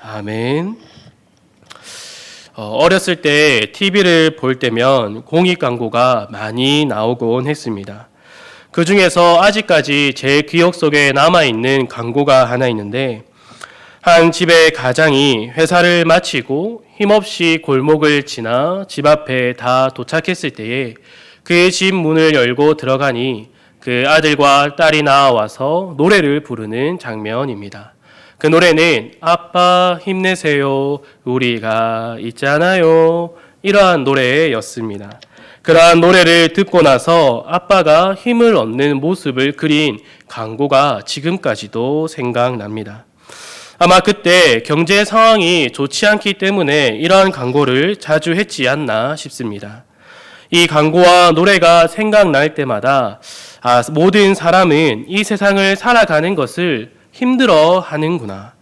아멘. 어렸을 때 TV를 볼 때면 공익 광고가 많이 나오곤 했습니다. 그 중에서 아직까지 제 기억 속에 남아있는 광고가 하나 있는데, 한 집의 가장이 회사를 마치고 힘없이 골목을 지나 집 앞에 다 도착했을 때에 그 집 문을 열고 들어가니 그 아들과 딸이 나와서 노래를 부르는 장면입니다. 그 노래는 아빠 힘내세요, 우리가 있잖아요, 이러한 노래였습니다. 그러한 노래를 듣고 나서 아빠가 힘을 얻는 모습을 그린 광고가 지금까지도 생각납니다. 아마 그때 경제 상황이 좋지 않기 때문에 이러한 광고를 자주 했지 않나 싶습니다. 이 광고와 노래가 생각날 때마다 모든 사람은 이 세상을 살아가는 것을 힘들어 하는구나.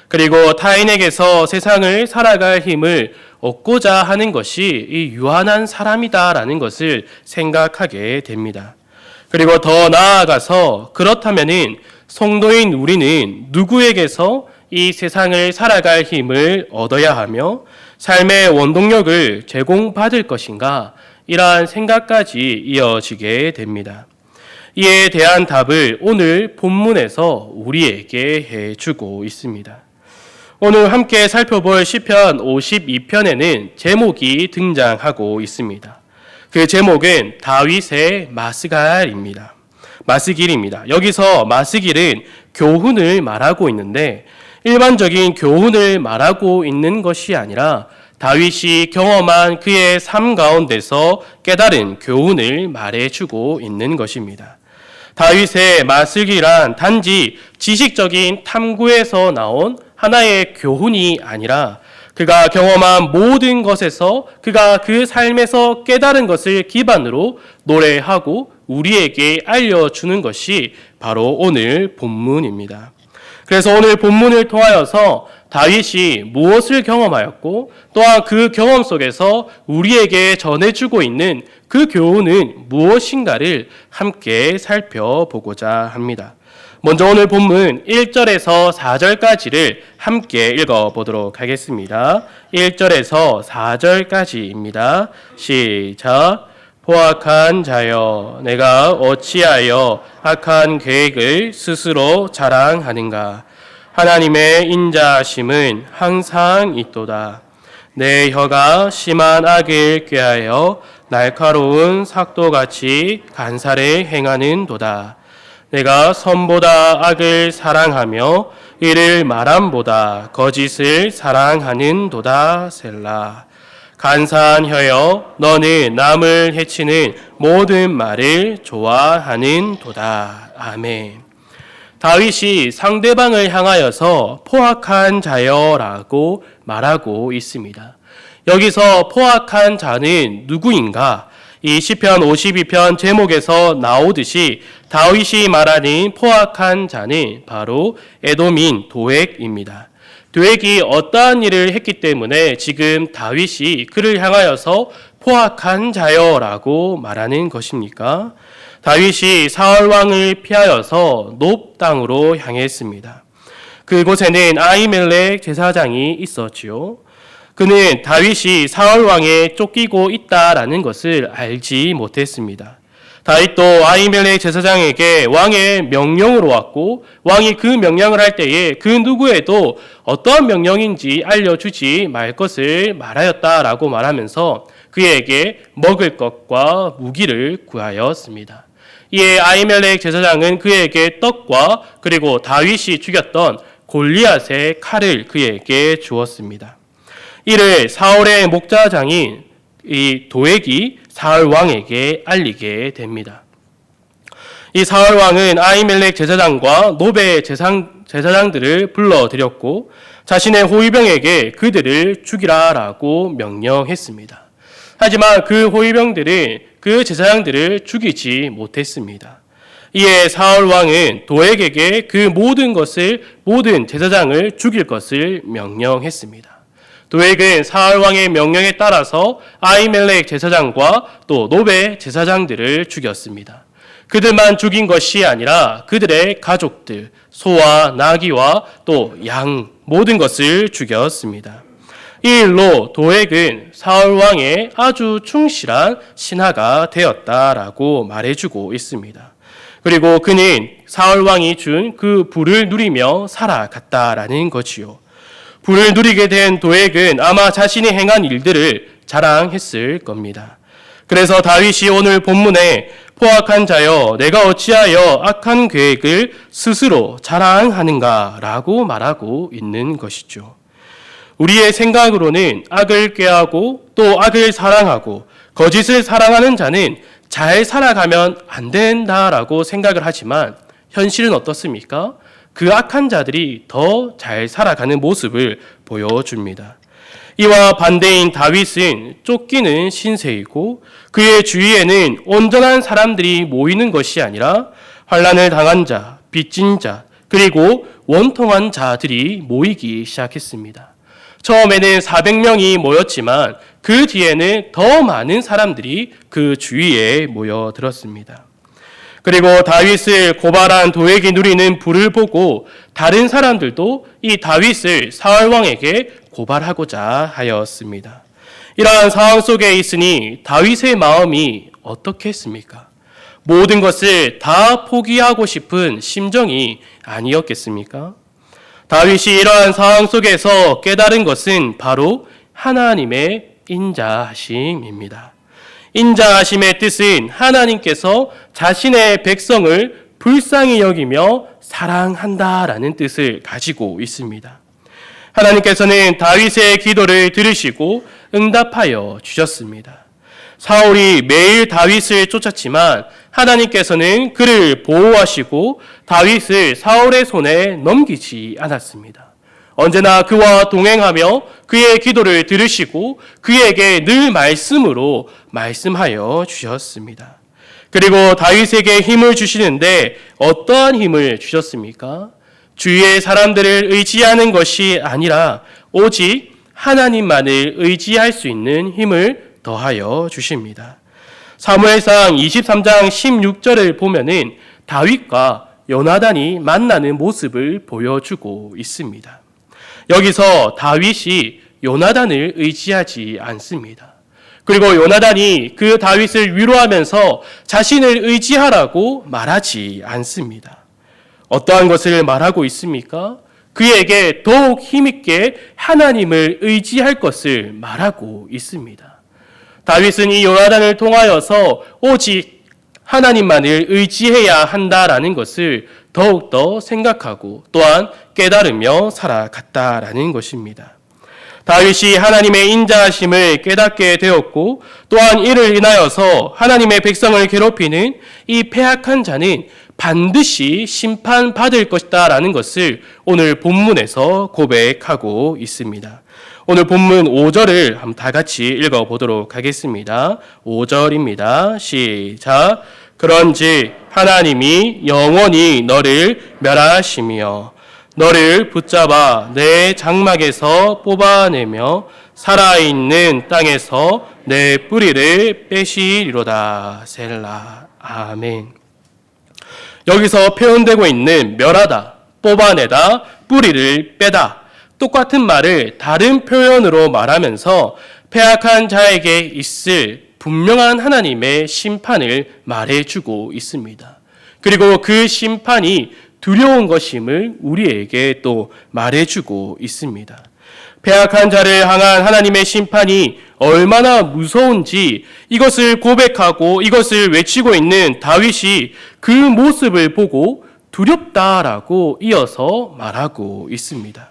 그리고 타인에게서 세상을 살아갈 힘을 얻고자 하는 것이 이 유한한 사람이다라는 것을 생각하게 됩니다. 그리고 더 나아가서 그렇다면은 성도인 우리는 누구에게서 이 세상을 살아갈 힘을 얻어야 하며 삶의 원동력을 제공받을 것인가, 이러한 생각까지 이어지게 됩니다. 이에 대한 답을 오늘 본문에서 우리에게 해주고 있습니다. 오늘 함께 살펴볼 시편 52편에는 제목이 등장하고 있습니다. 그 제목은 다윗의 마스길입니다. 여기서 마스길은 교훈을 말하고 있는데, 일반적인 교훈을 말하고 있는 것이 아니라 다윗이 경험한 그의 삶 가운데서 깨달은 교훈을 말해주고 있는 것입니다. 다윗의 마스길이란 단지 지식적인 탐구에서 나온 하나의 교훈이 아니라 그가 경험한 모든 것에서 그가 그 삶에서 깨달은 것을 기반으로 노래하고 우리에게 알려주는 것이 바로 오늘 본문입니다. 그래서 오늘 본문을 통하여서 다윗이 무엇을 경험하였고 또한 그 경험 속에서 우리에게 전해주고 있는 그 교훈은 무엇인가를 함께 살펴보고자 합니다. 먼저 오늘 본문 1절에서 4절까지를 함께 읽어보도록 하겠습니다. 1절에서 4절까지입니다. 시작. 포악한 자여, 내가 어찌하여 악한 계획을 스스로 자랑하는가? 하나님의 인자하심은 항상 있도다. 내 혀가 심한 악을 꾀하여 날카로운 삭도같이 간사를 행하는도다. 내가 선보다 악을 사랑하며 이를 말함보다 거짓을 사랑하는도다. 셀라. 간사한 혀여, 너는 남을 해치는 모든 말을 좋아하는도다. 아멘. 다윗이 상대방을 향하여서 포악한 자여라고 말하고 있습니다. 여기서 포악한 자는 누구인가? 이 시편 52편 제목에서 나오듯이 다윗이 말하는 포악한 자는 바로 에돔인 도액입니다. 도액이 어떠한 일을 했기 때문에 지금 다윗이 그를 향하여서 포악한 자여라고 말하는 것입니까? 다윗이 사울 왕을 피하여서 높 땅으로 향했습니다. 그곳에는 아히멜렉 제사장이 있었지요. 그는 다윗이 사울 왕에 쫓기고 있다라는 것을 알지 못했습니다. 다윗도 아히멜렉 제사장에게 왕의 명령으로 왔고 왕이 그 명령을 할 때에 그 누구에도 어떠한 명령인지 알려주지 말 것을 말하였다라고 말하면서 그에게 먹을 것과 무기를 구하였습니다. 이에 아히멜렉 제사장은 그에게 떡과 그리고 다윗이 죽였던 골리앗의 칼을 그에게 주었습니다. 이를 사울의 목자장인 이 도액이 사울 왕에게 알리게 됩니다. 이 사울 왕은 아히멜렉 제사장과 노베 제사장들을 불러들였고 자신의 호위병에게 그들을 죽이라라고 명령했습니다. 하지만 그 호위병들은 그 제사장들을 죽이지 못했습니다. 이에 사울 왕은 도액에게 그 모든 제사장을 죽일 것을 명령했습니다. 도액은 사울 왕의 명령에 따라서 아히멜렉 제사장과 또 노베 제사장들을 죽였습니다. 그들만 죽인 것이 아니라 그들의 가족들, 소와 나귀와 또 양 모든 것을 죽였습니다. 이 일로 도액은 사울 왕의 아주 충실한 신하가 되었다라고 말해주고 있습니다. 그리고 그는 사울 왕이 준 그 부를 누리며 살아갔다라는 거지요. 부를 누리게 된 도액은 아마 자신이 행한 일들을 자랑했을 겁니다. 그래서 다윗이 오늘 본문에 포악한 자여 내가 어찌하여 악한 계획을 스스로 자랑하는가라고 말하고 있는 것이죠. 우리의 생각으로는 악을 꾀하고 또 악을 사랑하고 거짓을 사랑하는 자는 잘 살아가면 안 된다라고 생각을 하지만 현실은 어떻습니까? 그 악한 자들이 더 잘 살아가는 모습을 보여줍니다. 이와 반대인 다윗은 쫓기는 신세이고 그의 주위에는 온전한 사람들이 모이는 것이 아니라 환난을 당한 자, 빚진 자, 그리고 원통한 자들이 모이기 시작했습니다. 처음에는 400명이 모였지만 그 뒤에는 더 많은 사람들이 그 주위에 모여들었습니다. 그리고 다윗을 고발한 도액이 누리는 부를 보고 다른 사람들도 이 다윗을 사울 왕에게 고발하고자 하였습니다. 이러한 상황 속에 있으니 다윗의 마음이 어떻게 했습니까? 모든 것을 다 포기하고 싶은 심정이 아니었겠습니까? 다윗이 이러한 상황 속에서 깨달은 것은 바로 하나님의 인자하심입니다. 인자하심의 뜻은 하나님께서 자신의 백성을 불쌍히 여기며 사랑한다라는 뜻을 가지고 있습니다. 하나님께서는 다윗의 기도를 들으시고 응답하여 주셨습니다. 사울이 매일 다윗을 쫓았지만 하나님께서는 그를 보호하시고 다윗을 사울의 손에 넘기지 않았습니다. 언제나 그와 동행하며 그의 기도를 들으시고 그에게 늘 말씀으로 말씀하여 주셨습니다. 그리고 다윗에게 힘을 주시는데 어떠한 힘을 주셨습니까? 주위의 사람들을 의지하는 것이 아니라 오직 하나님만을 의지할 수 있는 힘을 더하여 주십니다. 사무엘상 23장 16절을 보면은 다윗과 요나단이 만나는 모습을 보여주고 있습니다. 여기서 다윗이 요나단을 의지하지 않습니다. 그리고 요나단이 그 다윗을 위로하면서 자신을 의지하라고 말하지 않습니다. 어떠한 것을 말하고 있습니까? 그에게 더욱 힘있게 하나님을 의지할 것을 말하고 있습니다. 다윗은 이 요나단을 통하여서 오직 하나님만을 의지해야 한다라는 것을 더욱더 생각하고 또한 깨달으며 살아갔다라는 것입니다. 다윗이 하나님의 인자하심을 깨닫게 되었고 또한 이를 인하여서 하나님의 백성을 괴롭히는 이 패악한 자는 반드시 심판받을 것이다 라는 것을 오늘 본문에서 고백하고 있습니다. 오늘 본문 5절을 한번 다 같이 읽어보도록 하겠습니다. 5절입니다. 시작. 그런즉 하나님이 영원히 너를 멸하시며 너를 붙잡아 내 장막에서 뽑아내며 살아있는 땅에서 내 뿌리를 빼시리로다. 셀라. 아멘. 여기서 표현되고 있는 멸하다, 뽑아내다, 뿌리를 빼다 똑같은 말을 다른 표현으로 말하면서 패악한 자에게 있을 분명한 하나님의 심판을 말해주고 있습니다. 그리고 그 심판이 두려운 것임을 우리에게 또 말해주고 있습니다. 패악한 자를 향한 하나님의 심판이 얼마나 무서운지 이것을 고백하고 이것을 외치고 있는 다윗이 그 모습을 보고 두렵다라고 이어서 말하고 있습니다.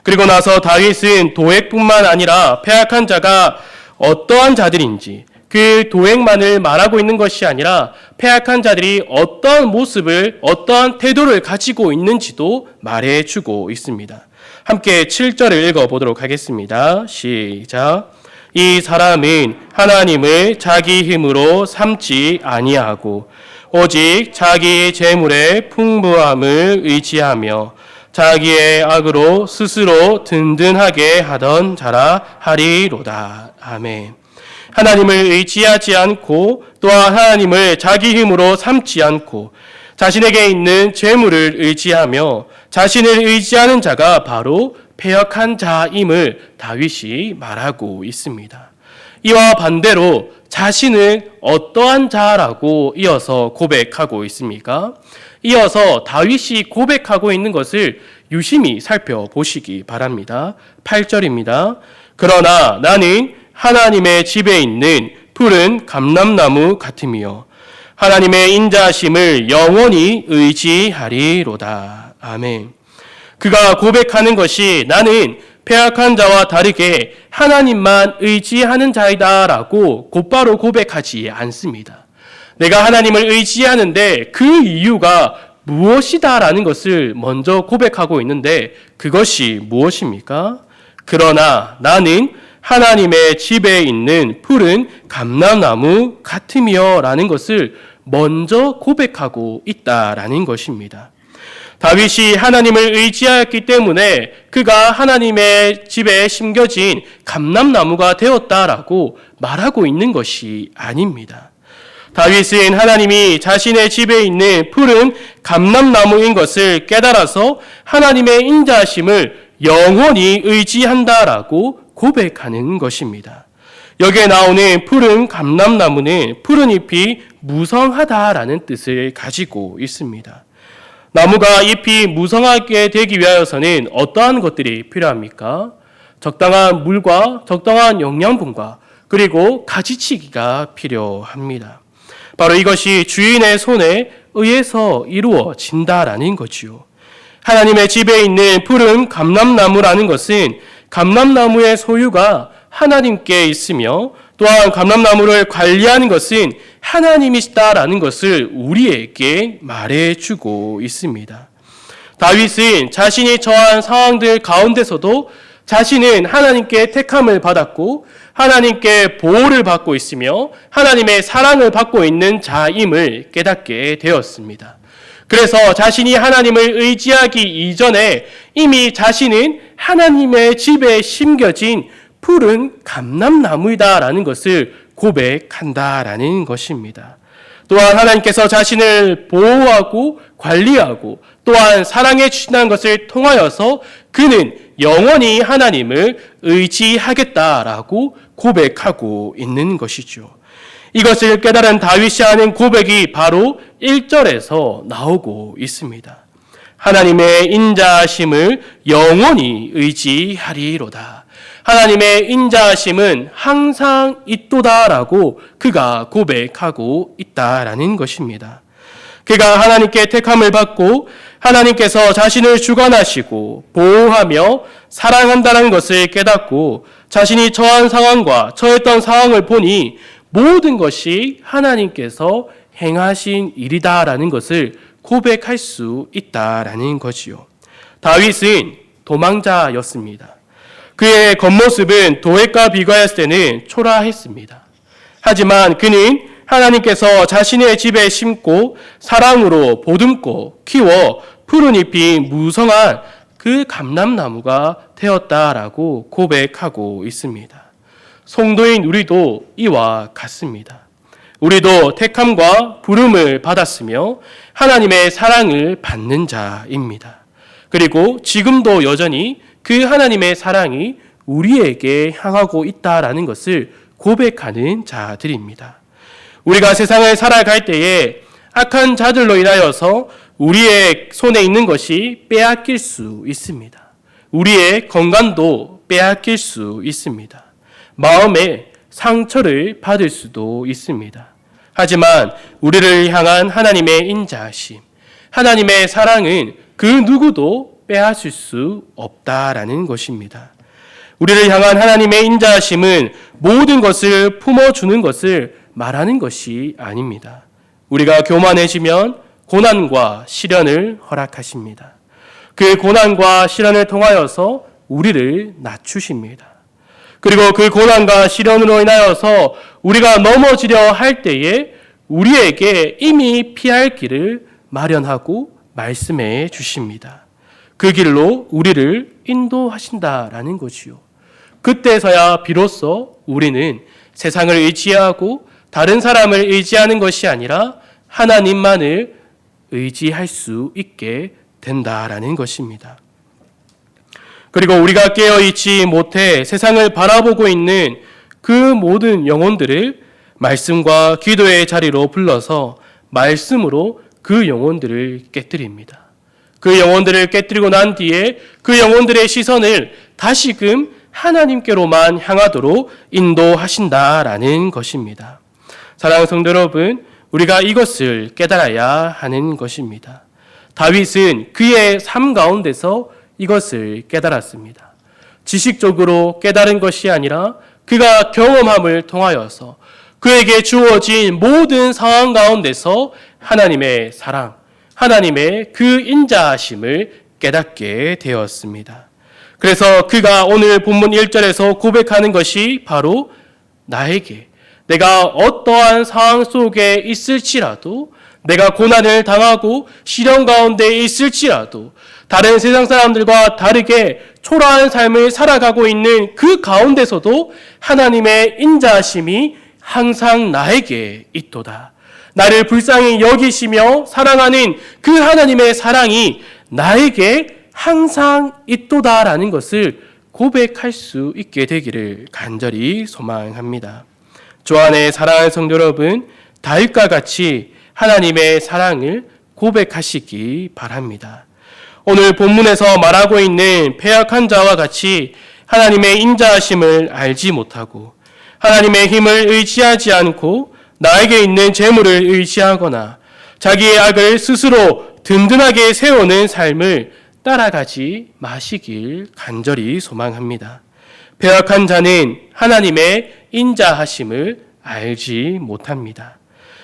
그리고 나서 다윗은 도액뿐만 아니라 패악한 자가 어떠한 자들인지 그 도액만을 말하고 있는 것이 아니라 패악한 자들이 어떠한 모습을 어떠한 태도를 가지고 있는지도 말해주고 있습니다. 함께 7절을 읽어보도록 하겠습니다. 시작. 이 사람은 하나님을 자기 힘으로 삼지 아니하고 오직 자기의 재물의 풍부함을 의지하며 자기의 악으로 스스로 든든하게 하던 자라 하리로다. 아멘. 하나님을 의지하지 않고 또한 하나님을 자기 힘으로 삼지 않고 자신에게 있는 재물을 의지하며 자신을 의지하는 자가 바로 패역한 자임을 다윗이 말하고 있습니다. 이와 반대로 자신은 어떠한 자라고 이어서 고백하고 있습니까? 이어서 다윗이 고백하고 있는 것을 유심히 살펴보시기 바랍니다. 8절입니다. 그러나 나는 하나님의 집에 있는 푸른 감람나무 같으며 하나님의 인자하심을 영원히 의지하리로다. 아멘. 그가 고백하는 것이 나는 패역한 자와 다르게 하나님만 의지하는 자이다라고 곧바로 고백하지 않습니다. 내가 하나님을 의지하는데 그 이유가 무엇이다라는 것을 먼저 고백하고 있는데 그것이 무엇입니까? 그러나 나는 하나님의 집에 있는 푸른 감람나무 같으며 라는 것을 먼저 고백하고 있다라는 것입니다. 다윗이 하나님을 의지하였기 때문에 그가 하나님의 집에 심겨진 감람나무가 되었다라고 말하고 있는 것이 아닙니다. 다윗은 하나님이 자신의 집에 있는 푸른 감람나무인 것을 깨달아서 하나님의 인자하심을 영원히 의지한다라고 고백하는 것입니다. 여기에 나오는 푸른 감람나무는 푸른 잎이 무성하다라는 뜻을 가지고 있습니다. 나무가 잎이 무성하게 되기 위하여서는 어떠한 것들이 필요합니까? 적당한 물과 적당한 영양분과 그리고 가지치기가 필요합니다. 바로 이것이 주인의 손에 의해서 이루어진다라는 거지요. 하나님의 집에 있는 푸른 감람나무라는 것은 감람나무의 소유가 하나님께 있으며 또한 감람나무를 관리하는 것은 하나님이시다라는 것을 우리에게 말해주고 있습니다. 다윗은 자신이 처한 상황들 가운데서도 자신은 하나님께 택함을 받았고 하나님께 보호를 받고 있으며 하나님의 사랑을 받고 있는 자임을 깨닫게 되었습니다. 그래서 자신이 하나님을 의지하기 이전에 이미 자신은 하나님의 집에 심겨진 푸른 감람나무이다라는 것을 고백한다라는 것입니다. 또한 하나님께서 자신을 보호하고 관리하고 또한 사랑해 주신다는 것을 통하여서 그는 영원히 하나님을 의지하겠다라고 고백하고 있는 것이죠. 이것을 깨달은 다윗이 하는 고백이 바로 1절에서 나오고 있습니다. 하나님의 인자하심을 영원히 의지하리로다. 하나님의 인자하심은 항상 있도다라고 그가 고백하고 있다라는 것입니다. 그가 하나님께 택함을 받고 하나님께서 자신을 주관하시고 보호하며 사랑한다는 것을 깨닫고 자신이 처한 상황과 처했던 상황을 보니 모든 것이 하나님께서 행하신 일이다라는 것을 고백할 수 있다라는 거지요. 다윗은 도망자였습니다. 그의 겉모습은 도액과 비교했을 때는 초라했습니다. 하지만 그는 하나님께서 자신의 집에 심고 사랑으로 보듬고 키워 푸른 잎이 무성한 그 감람나무가 되었다라고 고백하고 있습니다. 성도인 우리도 이와 같습니다. 우리도 택함과 부름을 받았으며 하나님의 사랑을 받는 자입니다. 그리고 지금도 여전히 그 하나님의 사랑이 우리에게 향하고 있다라는 것을 고백하는 자들입니다. 우리가 세상을 살아갈 때에 악한 자들로 인하여서 우리의 손에 있는 것이 빼앗길 수 있습니다. 우리의 건강도 빼앗길 수 있습니다. 마음에 상처를 받을 수도 있습니다. 하지만 우리를 향한 하나님의 인자하심, 하나님의 사랑은 그 누구도 빼앗을 수 없다라는 것입니다. 우리를 향한 하나님의 인자하심은 모든 것을 품어주는 것을 말하는 것이 아닙니다. 우리가 교만해지면 고난과 시련을 허락하십니다. 그 고난과 시련을 통하여서 우리를 낮추십니다. 그리고 그 고난과 시련으로 인하여서 우리가 넘어지려 할 때에 우리에게 이미 피할 길을 마련하고 말씀해 주십니다. 그 길로 우리를 인도하신다라는 거지요. 그때서야 비로소 우리는 세상을 의지하고 다른 사람을 의지하는 것이 아니라 하나님만을 의지할 수 있게 된다라는 것입니다. 그리고 우리가 깨어있지 못해 세상을 바라보고 있는 그 모든 영혼들을 말씀과 기도의 자리로 불러서 말씀으로 그 영혼들을 깨뜨립니다. 그 영혼들을 깨뜨리고 난 뒤에 그 영혼들의 시선을 다시금 하나님께로만 향하도록 인도하신다라는 것입니다. 사랑하는 성도 여러분, 우리가 이것을 깨달아야 하는 것입니다. 다윗은 그의 삶 가운데서 이것을 깨달았습니다. 지식적으로 깨달은 것이 아니라 그가 경험함을 통하여서 그에게 주어진 모든 상황 가운데서 하나님의 사랑, 하나님의 그 인자하심을 깨닫게 되었습니다. 그래서 그가 오늘 본문 1절에서 고백하는 것이 바로 나에게 내가 어떠한 상황 속에 있을지라도, 내가 고난을 당하고 시련 가운데 있을지라도, 다른 세상 사람들과 다르게 초라한 삶을 살아가고 있는 그 가운데서도 하나님의 인자하심이 항상 나에게 있도다. 나를 불쌍히 여기시며 사랑하는 그 하나님의 사랑이 나에게 항상 있도다라는 것을 고백할 수 있게 되기를 간절히 소망합니다. 주 안에 사랑하는 성도 여러분, 다윗과 같이 하나님의 사랑을 고백하시기 바랍니다. 오늘 본문에서 말하고 있는 패역한 자와 같이 하나님의 인자하심을 알지 못하고 하나님의 힘을 의지하지 않고 나에게 있는 재물을 의지하거나 자기의 악을 스스로 든든하게 세우는 삶을 따라가지 마시길 간절히 소망합니다. 패역한 자는 하나님의 인자하심을 알지 못합니다.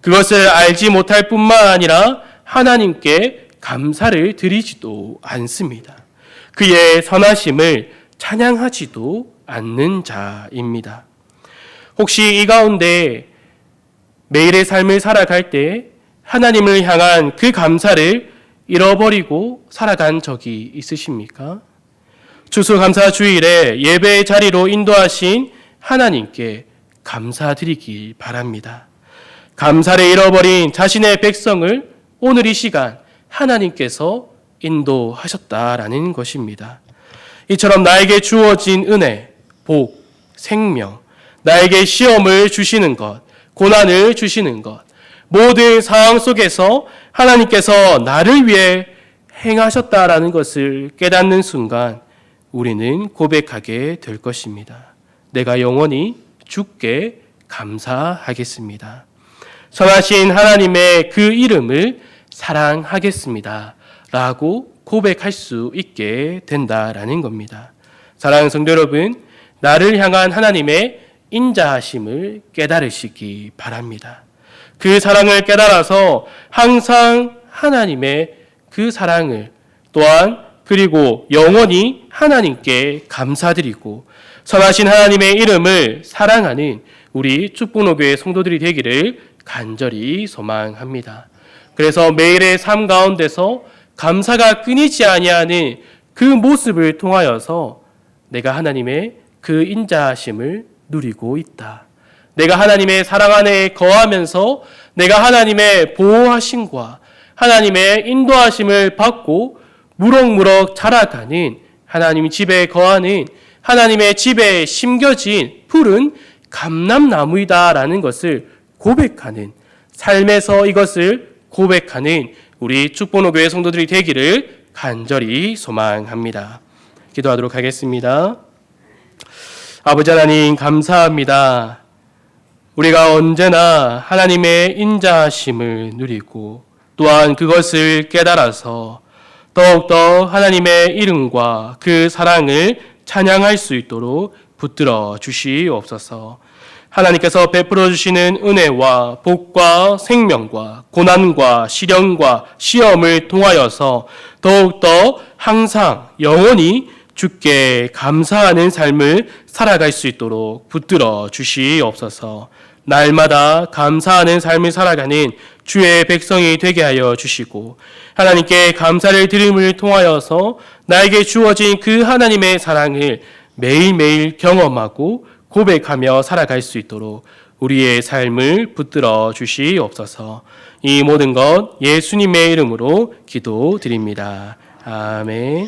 그것을 알지 못할 뿐만 아니라 하나님께 감사를 드리지도 않습니다. 그의 선하심을 찬양하지도 않는 자입니다. 혹시 이 가운데 매일의 삶을 살아갈 때 하나님을 향한 그 감사를 잃어버리고 살아간 적이 있으십니까? 추수감사주일에 예배의 자리로 인도하신 하나님께 감사드리기 바랍니다. 감사를 잃어버린 자신의 백성을 오늘 이 시간 하나님께서 인도하셨다라는 것입니다. 이처럼 나에게 주어진 은혜, 복, 생명, 나에게 시험을 주시는 것, 고난을 주시는 것, 모든 상황 속에서 하나님께서 나를 위해 행하셨다라는 것을 깨닫는 순간 우리는 고백하게 될 것입니다. 내가 영원히 주께 감사하겠습니다. 선하신 하나님의 그 이름을 사랑하겠습니다. 라고 고백할 수 있게 된다라는 겁니다. 사랑하는 성도 여러분, 나를 향한 하나님의 인자하심을 깨달으시기 바랍니다. 그 사랑을 깨달아서 항상 하나님의 그 사랑을 또한 그리고 영원히 하나님께 감사드리고 선하신 하나님의 이름을 사랑하는 우리 축복노교회 성도들이 되기를 간절히 소망합니다. 그래서 매일의 삶 가운데서 감사가 끊이지 아니하는 그 모습을 통하여서 내가 하나님의 그 인자하심을 누리고 있다. 내가 하나님의 사랑 안에 거하면서 내가 하나님의 보호하심과 하나님의 인도하심을 받고 무럭무럭 자라가는 하나님 집에 거하는 하나님의 집에 심겨진 푸른 감람나무이다라는 것을 고백하는 삶에서 이것을 고백하는 우리 축복노교회 성도들이 되기를 간절히 소망합니다. 기도하도록 하겠습니다. 아버지 하나님 감사합니다. 우리가 언제나 하나님의 인자하심을 누리고 또한 그것을 깨달아서 더욱더 하나님의 이름과 그 사랑을 찬양할 수 있도록 붙들어 주시옵소서. 하나님께서 베풀어 주시는 은혜와 복과 생명과 고난과 시련과 시험을 통하여서 더욱더 항상 영원히 주께 감사하는 삶을 살아갈 수 있도록 붙들어 주시옵소서. 날마다 감사하는 삶을 살아가는 주의 백성이 되게 하여 주시고 하나님께 감사를 드림을 통하여서 나에게 주어진 그 하나님의 사랑을 매일매일 경험하고 고백하며 살아갈 수 있도록 우리의 삶을 붙들어 주시옵소서. 이 모든 것 예수님의 이름으로 기도드립니다. 아멘.